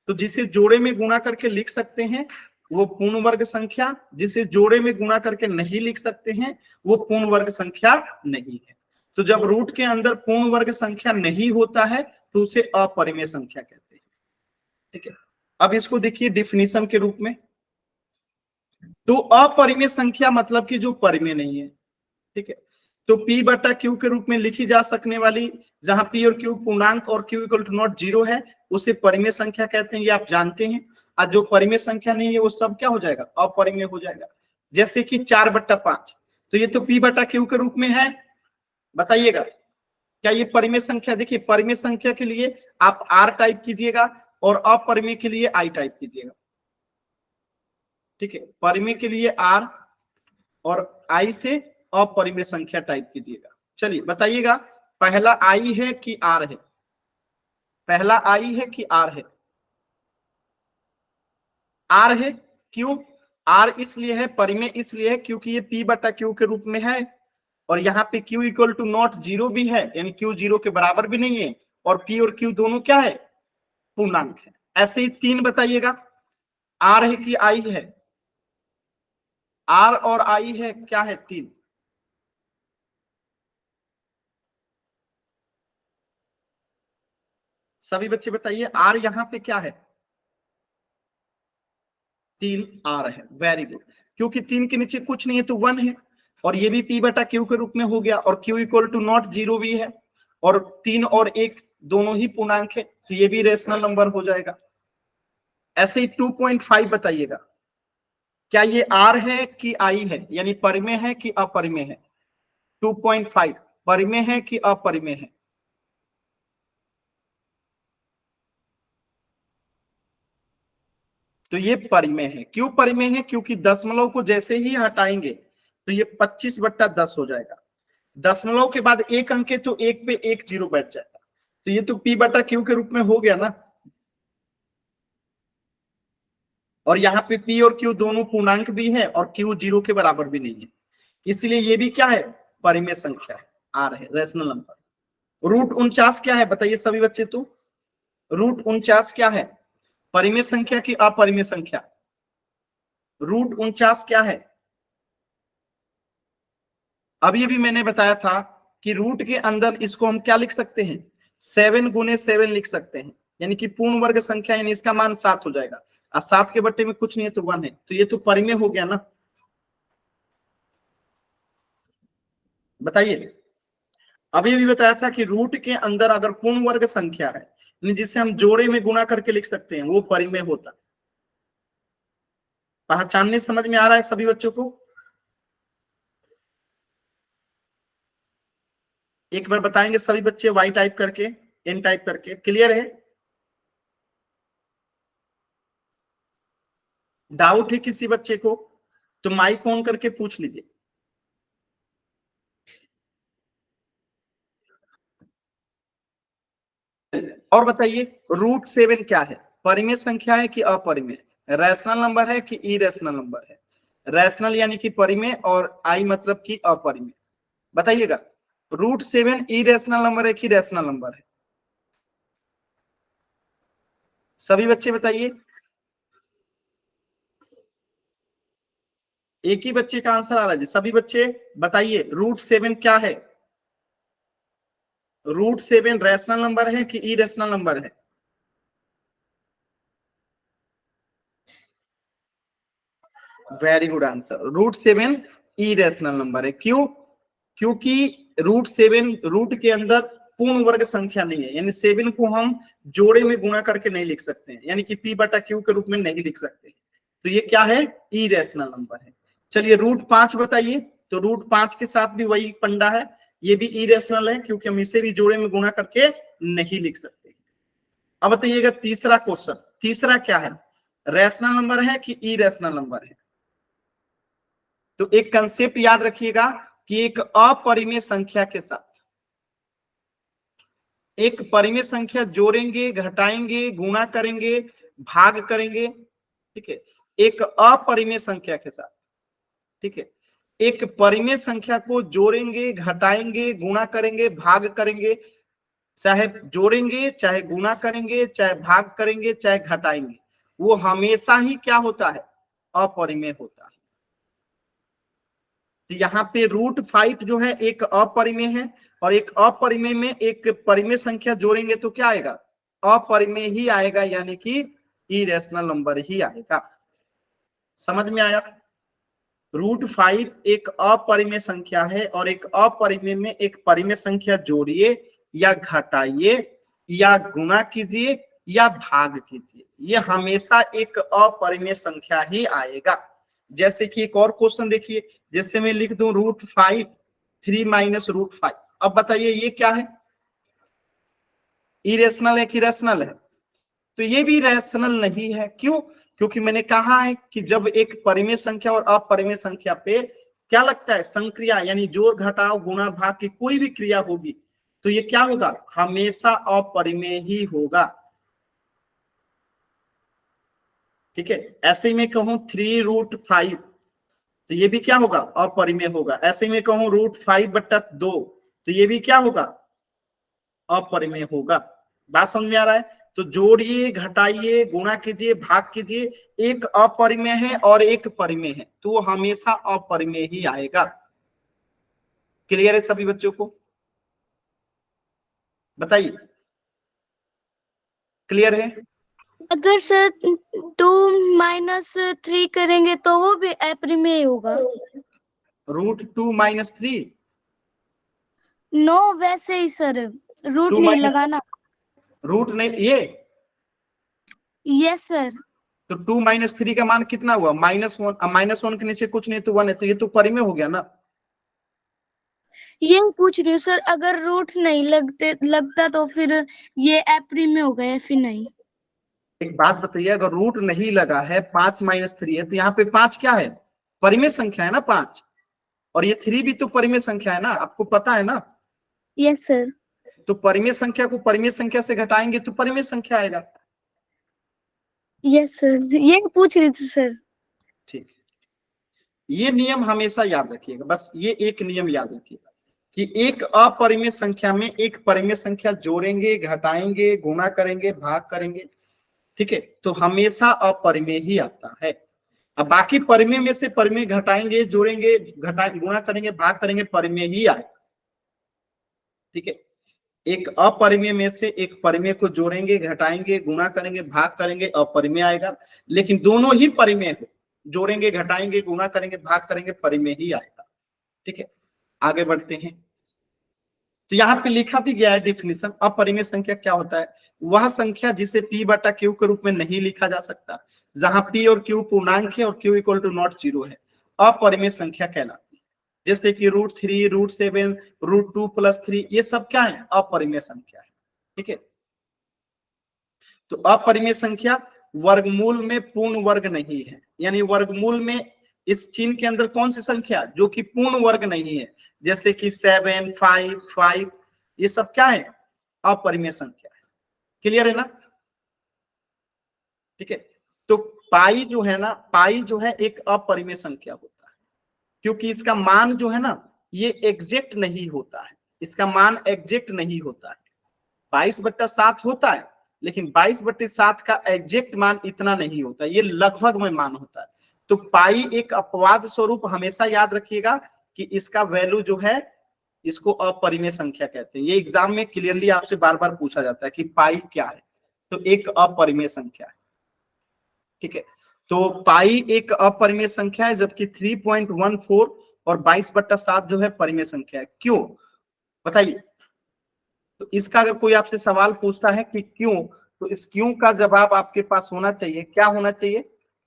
तो जिसे जोड़े में गुणा करके लिख सकते हैं वो पूर्ण वर्ग संख्या, जिसे जोड़े में गुणा करके नहीं लिख सकते हैं वो पूर्ण वर्ग संख्या नहीं है। तो जब रूट के अंदर पूर्ण वर्ग संख्या नहीं होता है तो उसे अपरिमेय संख्या कहते हैं। ठीक है, अब इसको देखिए डिफिनीशन के रूप में। तो अपरिमेय संख्या मतलब कि जो परिमेय नहीं है। ठीक है, तो P/Q के रूप में लिखी जा सकने वाली, जहां P और Q पूर्णांक और Q = 0 है, उसे परिमेय संख्या कहते हैं, ये आप जानते हैं। और जो परिमेय संख्या नहीं है वो सब क्या हो जाएगा, अपरिमेय हो जाएगा। जैसे कि 4/5 तो ये तो P/Q के रूप में है। बताइएगा क्या ये परिमेय संख्या? देखिए परिमेय संख्या के लिए आप R टाइप कीजिएगा और अपरिमेय के लिए I टाइप कीजिएगा। ठीक है, परिमेय के लिए R और I से अपरिमेय संख्या टाइप कीजिएगा। चलिए बताइएगा पहला I है कि R है? पहला I है कि R है? R है। क्यों? R इसलिए है, परिमेय इसलिए है क्योंकि ये P/Q के रूप में है और यहाँ पे Q = 0 भी है, यानी Q 0 के बराबर भी नहीं है और P और Q दोनों क्या है, पूर्णांक है। ऐसे ही 3 बताइएगा, R है कि I है? R और I है, क्या है, 3। सभी बच्चे बताइए R यहाँ पे क्या है, 3 R है। वेरी गुड, क्योंकि 3 के नीचे कुछ नहीं है तो 1 है और ये भी P/Q के रूप में हो गया और Q = 0 भी है और 3 और 1 दोनों ही पूर्णांक है तो ये भी रेशनल नंबर हो जाएगा। ऐसे ही 2.5 बताइएगा, क्या ये R है कि I है, यानी परिमेय है कि अपरिमेय है? 2.5 परिमेय है कि अपरिमेय है? तो ये परिमेय है। क्यों परिमेय है? क्योंकि दशमलव को जैसे ही हटाएंगे तो ये 25/10 हो जाएगा। दशमलव के बाद एक अंक है तो एक पे 1 0 बैठ जाएगा, तो ये तो P/Q के रूप में हो गया ना। और यहाँ पे P और Q दोनों पूर्णांक भी है और Q 0 के बराबर भी नहीं है, इसलिए ये भी क्या है, परिमेय संख्या है, R है, रेशनल नंबर। √49 क्या है बताइए सभी बच्चे? तो √49 क्या है, परिमेय संख्या की अपरिमेय संख्या? √49 क्या है? अभी अभी मैंने बताया था कि रूट के अंदर इसको हम क्या लिख सकते हैं, 7 गुने 7 लिख सकते हैं, यानी कि पूर्ण वर्ग संख्या, यानी इसका मान 7 हो जाएगा। और 7 के बट्टे में कुछ नहीं है तो 1 है, तो ये तो परिमेय हो गया ना। बताइए, अभी भी बताया था कि रूट के अंदर अगर पूर्ण वर्ग संख्या है, यानी जिसे हम जोड़े में गुणा करके लिख सकते हैं, वो परिमेय होता। पहचानने समझ में आ रहा है सभी बच्चों को? एक बार बताएंगे सभी बच्चे वाई टाइप करके, एन टाइप करके। क्लियर है? डाउट है किसी बच्चे को तो माइक ऑन करके पूछ लीजिए। और बताइए √7 क्या है? परिमेय संख्या है कि अपरिमेय? रैशनल नंबर है कि इरेशनल नंबर है? रैशनल यानी कि परिमेय और आई मतलब कि अपरिमेय। बताइएगा √7 इरेशनल नंबर है कि रैशनल नंबर है? सभी बच्चे बताइए। एक ही बच्चे का आंसर आ रहा है जी। सभी बच्चे बताइए √7 क्या है? √7 रैशनल नंबर है कि इरेशनल नंबर है? Very good answer. √7 irrational number है। क्यों? क्योंकि √7 रूट के अंदर पूर्ण वर्ग संख्या नहीं है, यानी 7 को हम जोड़े में गुणा करके नहीं लिख सकते हैं, यानी कि p/q के रूप में नहीं लिख सकते। तो ये क्या है? इरेशनल नंबर है। चलिए √5 बताइए। तो √5 के साथ भी वही पंडा है, ये भी इरेशनल है क्योंकि हम इसे भी जोड़े में गुणा करके नहीं लिख सकते। अब बताइएगा तीसरा क्वेश्चन, तीसरा क्या है? रैशनल नंबर है कि इरेशनल नंबर है? तो एक कंसेप्ट याद रखिएगा कि एक अपरिमेय संख्या के साथ एक परिमेय संख्या जोड़ेंगे, घटाएंगे, गुणा करेंगे, भाग करेंगे, ठीक है, एक अपरिमेय संख्या के साथ, ठीक है, एक परिमेय संख्या को जोड़ेंगे, घटाएंगे, गुणा करेंगे, भाग करेंगे, चाहे जोड़ेंगे, चाहे गुणा करेंगे, चाहे भाग करेंगे, चाहे घटाएंगे, वो हमेशा ही क्या होता है? अपरिमेय होता है। तो यहाँ पे √5 जो है एक अपरिमेय है, और एक अपरिमेय में एक परिमेय संख्या जोड़ेंगे तो क्या आएगा? अपरिमेय ही आएगा, यानी कि इरेशनल नंबर ही आएगा। समझ में आया? √5 एक अपरिमेय संख्या है, और एक अपरिमेय में एक परिमेय संख्या जोड़िए या घटाइए या गुणा कीजिए या भाग कीजिए, ये हमेशा एक अपरिमेय संख्या ही आएगा। जैसे कि एक और क्वेश्चन देखिए, जैसे मैं लिख दूं √5 3 - √5। अब बताइए ये क्या है? इरेशनल है कि रैशनल है? तो ये भी रैशनल नहीं है। क्यों? क्योंकि मैंने कहा है कि जब एक परिमेय संख्या और अपरिमेय संख्या पे क्या लगता है? संक्रिया, यानी जोड़ घटाव गुणा भाग की कोई भी क्रिया होगी तो ये क्या होगा? हमेशा अपरिमेय ही होगा। ठीक है, ऐसे ही मैं कहूं 3√5 तो ये भी क्या होगा? अपरिमेय होगा। ऐसे ही मैं कहूं √5/2 तो ये भी क्या होगा? अपरिमेय होगा। बात समझ में आ रहा है? तो जोड़िए, घटाइए, गुणा कीजिए, भाग कीजिए, एक अपरिमेय है और एक परिमेय है, तो वो हमेशा अपरिमेय ही आएगा। क्लियर है सभी बच्चों को? बताइए, क्लियर है? अगर सर 2 - 3 करेंगे तो वो भी अपरिमेय होगा। √2 - 3? नो, वैसे ही सर, रूट 2 नहीं - लगाना। रूट नहीं, ये यस सर। तो 2 - 3 का मान कितना हुआ? -1। -1 के नीचे कुछ नहीं तो 1 है, तो ये तो परिमेय हो गया ना। ये पूछ रही हूँ सर, अगर रूट नहीं लगता तो फिर ये अपरिमेय हो गया, फिर नहीं। एक बात बताइए, अगर रूट नहीं लगा है, 5 - 3 है, तो यहाँ पे 5 क्या है? परिमेय संख्या है ना 5, और ये 3 भी तो परिमेय संख्या है ना, आपको पता है ना। Yes sir. तो परिमेय संख्या को परिमेय संख्या से घटाएंगे तो परिमेय संख्या आएगा। यस सर, ये पूछ रही थी सर। ठीक, ये नियम हमेशा याद रखिएगा, बस ये एक नियम याद रखिएगा कि एक अपरिमेय संख्या में एक परिमेय संख्या जोड़ेंगे, घटाएंगे, गुणा करेंगे, भाग करेंगे, ठीक है, तो हमेशा अपरिमेय ही आता है। अब बाकी परिमेय में से परिमेय घटाएंगे, जोड़ेंगे, गुणा करेंगे, भाग करेंगे, परिमेय ही आएगा। ठीक है, एक अपरिमेय में से एक परिमेय को जोड़ेंगे, घटाएंगे, गुणा करेंगे, भाग करेंगे, अपरिमेय आएगा। लेकिन दोनों ही परिमेय हो, जोड़ेंगे, घटाएंगे, गुणा करेंगे, भाग करेंगे, परिमेय ही आएगा। ठीक है, आगे बढ़ते हैं। तो यहाँ पे लिखा भी गया है डिफिनेशन, अपरिमेय संख्या क्या होता है? वह संख्या जिसे p/q के रूप में नहीं लिखा जा सकता, जहां p और q पूर्णांक है और q = ≠0 है, अपरिमेय संख्या कहलाती है। जैसे कि √3, √7, √2+3, ये सब क्या है? अपरिमेय संख्या है। ठीक है, तो अपरिमेय संख्या वर्गमूल में पूर्ण वर्ग नहीं है, यानी वर्गमूल में इस चिन्ह के अंदर कौन सी संख्या जो कि पूर्ण वर्ग नहीं है, जैसे कि 7, 5, 5, ये सब क्या है? अपरिमेय संख्या है। क्लियर है ना? ठीक है, तो पाई जो है ना, पाई जो है एक अपरिमेय संख्या होता है, क्योंकि इसका मान जो है ना, ये एग्जैक्ट नहीं होता है, इसका मान एग्जैक्ट नहीं होता है। 22/7 होता है, लेकिन 22/7 का एग्जैक्ट मान इतना नहीं होता, ये लगभग में मान होता है। तो पाई एक अपवाद स्वरूप हमेशा याद रखिएगा कि इसका वैल्यू जो है, इसको अपरिमेय संख्या कहते हैं। ये एग्जाम में क्लियरली आपसे बार बार पूछा जाता है कि पाई क्या है, तो एक अपरिमेय संख्या है। ठीक है, तो पाई एक अपरिमेय संख्या है, जबकि 3.14 और 22/7 जो है परिमेय संख्या है। क्यों बताइए? तो इसका अगर कोई आपसे सवाल पूछता है कि क्यों, तो इस क्यों का जवाब आपके पास होना चाहिए, क्या होना चाहिए?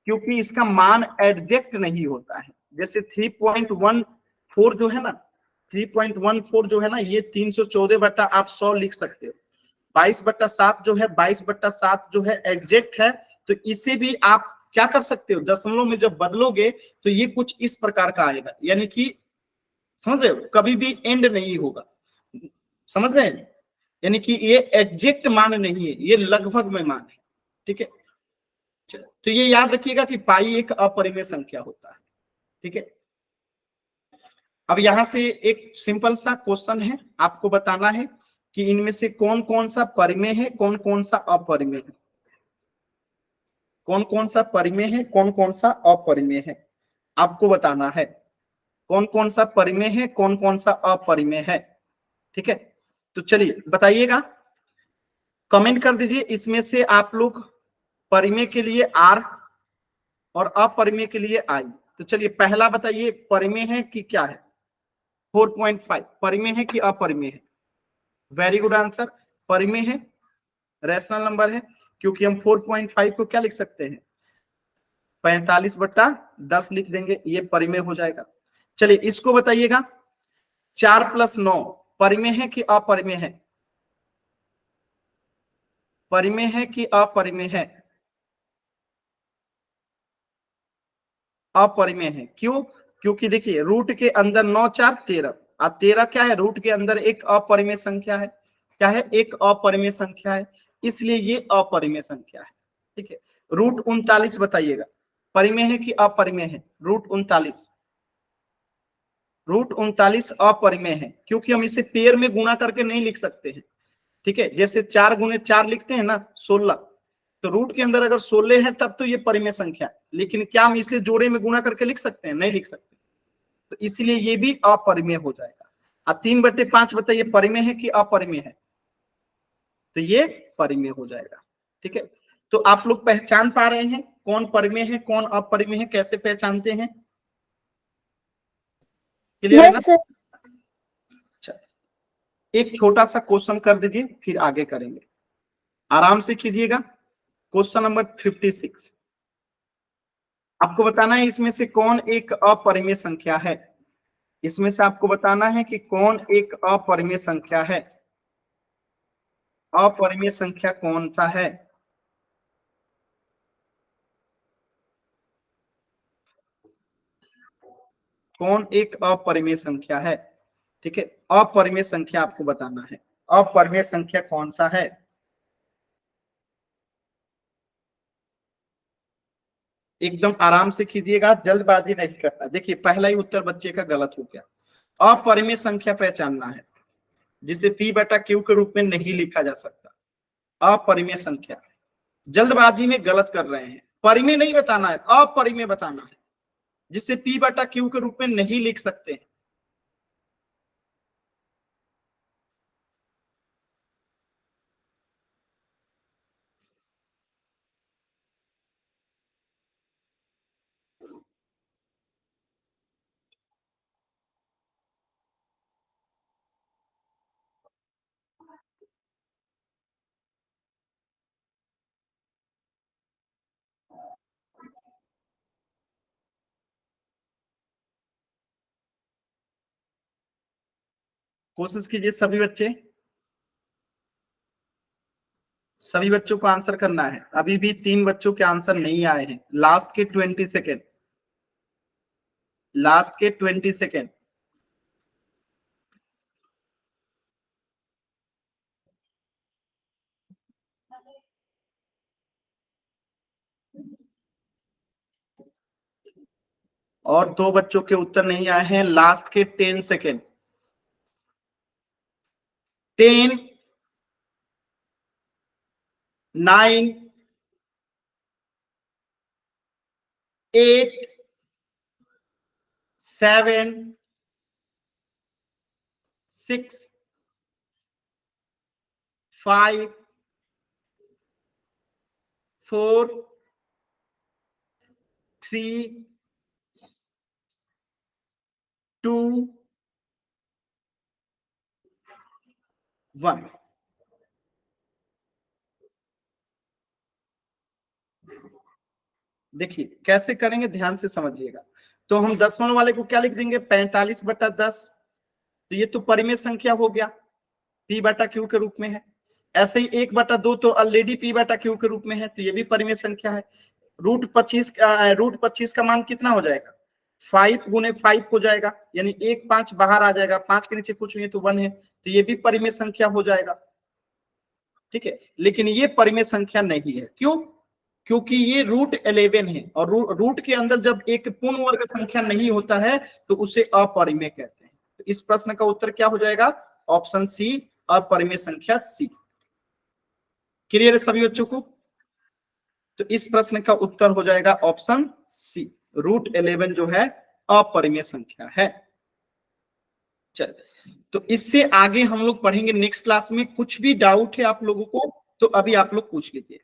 क्योंकि इसका मान एग्जैक्ट नहीं होता है। जैसे 3.14 जो है ना, 3.14 जो है ना, ये 314/100 लिख सकते हो। 22/7 जो है, 22/7 जो है एग्जैक्ट है, तो इसे भी आप क्या कर सकते हो, दशमलव में जब बदलोगे तो ये कुछ इस प्रकार का आएगा, यानी कि समझ रहे हो, कभी भी एंड नहीं होगा। समझ रहे हैं? यानी कि ये एग्जैक्ट मान नहीं है, ये लगभग में मान है। ठीक है, तो ये याद रखिएगा कि पाई एक अपरिमेय संख्या होता है। ठीक है, अब यहां से एक सिंपल सा क्वेश्चन है, आपको बताना है कि इनमें से कौन कौन सा परिमेय है, कौन कौन सा अपरिमेय है, कौन कौन सा परिमेय है, कौन कौन सा अपरिमेय है, आपको बताना है कौन कौन सा परिमेय है, कौन कौन सा अपरिमेय है। ठीक है, तो चलिए बताइएगा, कमेंट कर दीजिए इसमें से आप लोग परिमेय के लिए R और अपरिमेय के लिए I। तो चलिए पहला बताइए, परिमेय है कि क्या है? 4.5 परिमेय है कि अपरिमेय है? वेरी गुड आंसर, परिमेय है, रैशनल नंबर है, क्योंकि हम 4.5 को क्या लिख सकते हैं, 45/10 लिख देंगे, ये परिमेय हो जाएगा। चलिए इसको बताइएगा, 4+9 परिमेय है कि अपरिमेय है? परिमेय है कि अपरिमेय है? अपरिमेय है। क्यों? क्योंकि देखिए रूट के अंदर 9 4 13, और 13 क्या है, रूट के अंदर एक अपरिमेय संख्या है। क्या है? एक अपरिमेय संख्या है, इसलिए ये अपरिमेय संख्या है। ठीक है, √39 बताइएगा, परिमेय है कि अपरिमेय है? √39, √39 अपरिमेय है, क्योंकि हम इसे पेयर में गुणा करके नहीं लिख सकते हैं। ठीक है, जैसे 4 × 4 लिखते हैं ना, 16, तो रूट के अंदर अगर 16 है तब तो ये परिमेय संख्या है, लेकिन क्या हम इसे जोड़े में गुणा करके लिख सकते हैं? नहीं लिख सकते, तो इसलिए ये भी अपरिमेय हो जाएगा। अब 3/5 बताइए, परिमेय है कि अपरिमेय है? तो ये परिमेय हो जाएगा। ठीक है, तो आप लोग पहचान पा रहे हैं कौन परिमेय है कौन अपरिमेय है, कैसे पहचानते हैं? क्लियर है ना? Yes sir. अच्छा, एक छोटा सा क्वेश्चन कर दीजिए, फिर आगे करेंगे, आराम से कीजिएगा। क्वेश्चन नंबर 56, आपको बताना है इसमें से कौन एक अपरिमेय संख्या है। इसमें से आपको बताना है कि कौन एक अपरिमेय संख्या है। अपरिमेय संख्या कौन सा है? कौन एक अपरिमेय संख्या है? ठीक है, अपरिमेय संख्या आपको बताना है, अपरिमेय संख्या कौन सा है? एकदम आराम से कीजिएगा, जल्दबाजी नहीं करना। देखिए पहला ही उत्तर बच्चे का गलत हो गया। अपरिमेय संख्या पहचानना है जिसे P/Q के रूप में नहीं लिखा जा सकता, अपरिमेय संख्या। जल्दबाजी में गलत कर रहे हैं, परिमेय नहीं बताना है, अपरिमेय बताना है, जिसे P/Q के रूप में नहीं लिख सकते। कोशिश कीजिए सभी बच्चे, सभी बच्चों को आंसर करना है। अभी भी 3 बच्चों के आंसर नहीं आए हैं। लास्ट के 20 सेकेंड, लास्ट के 20 सेकेंड। और 2 बच्चों के उत्तर नहीं आए हैं। लास्ट के 10 सेकेंड। 10, 9, 8, 7, 6, 5, 4, 3, 2, 1। देखिए कैसे करेंगे, ध्यान से समझिएगा। तो हम दशमलव वाले को क्या लिख देंगे, 45/10। तो ये तो परिमेय संख्या हो गया, p/q के रूप में है। ऐसे ही 1/2 तो ऑलरेडी p/q के रूप में है, तो ये भी परिमेय संख्या है। √25 का मान कितना हो जाएगा, 5 गुने 5 हो जाएगा, यानी 1 5 बाहर आ जाएगा, 5 के नीचे कुछ नहीं तो 1 है, तो ये भी परिमेय संख्या हो जाएगा। ठीक है, लेकिन ये परिमेय संख्या नहीं है। क्यों? क्योंकि ये √11 है, और रूट के अंदर जब एक पूर्ण वर्ग संख्या नहीं होता है तो उसे अपरिमेय कहते हैं। तो इस प्रश्न का उत्तर क्या हो जाएगा, ऑप्शन सी, अपरिमेय संख्या सी। क्लियर है सभी बच्चों को? तो इस प्रश्न का उत्तर हो जाएगा ऑप्शन सी, √11 जो है अपरिमेय संख्या है। चल, तो इससे आगे हम लोग पढ़ेंगे नेक्स्ट क्लास में। कुछ भी डाउट है आप लोगों को तो अभी आप लोग पूछ लीजिए।